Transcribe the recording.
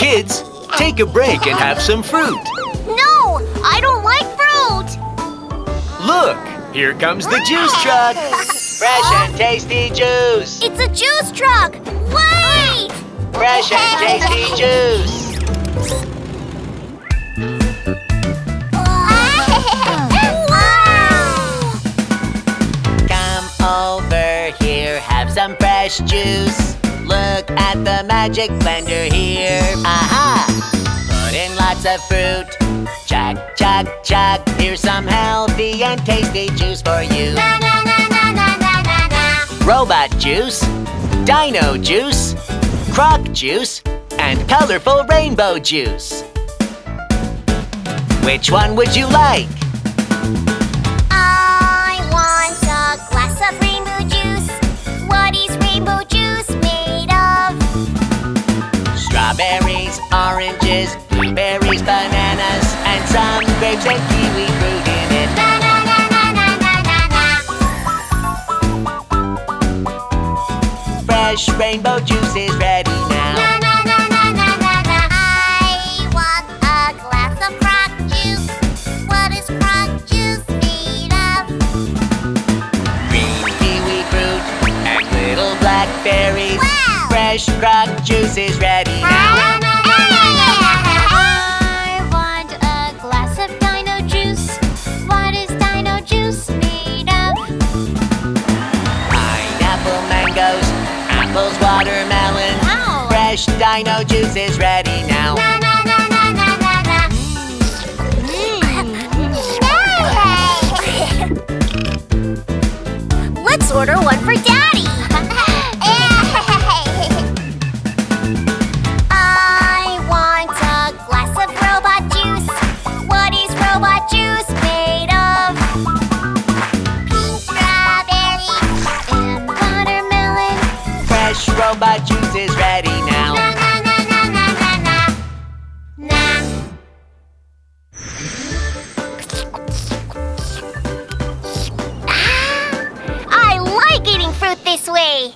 Kids, take a break and have some fruit. No, I don't like fruit. Look, here comes the juice truck. Fresh and tasty juice. It's a juice truck. Wait! Fresh and tasty juice. Come over here, have some fresh juice. Look at the magic blender here. Aha! Put in lots of fruit. Chug, chug, chug. Here's some healthy and tasty juice for you. Robot juice, Dino Juice, Croc Juice, and colorful rainbow juice. Which one would you like? I want a glass of rainbow juice. What is rainbow juice made of? Strawberries, oranges, blueberries, bananas, and some grapes and kiwi fruit in it. Fresh rainbow juice is ready now. I want a glass of Croc Juice. What is Croc Juice made of? Green kiwi fruit and little blackberries. Wow! Fresh Croc Juice is ready now. I want a glass of Dino Juice. What is Dino Juice made of? Pineapple, mangoes, apples, watermelon. Wow! Fresh Dino Juice is ready now. Let's order one for Daddy. I want a glass of robot juice. What is robot juice made of? Pink strawberry and watermelon. Fresh robot juice is ready now. I like eating fruit this way.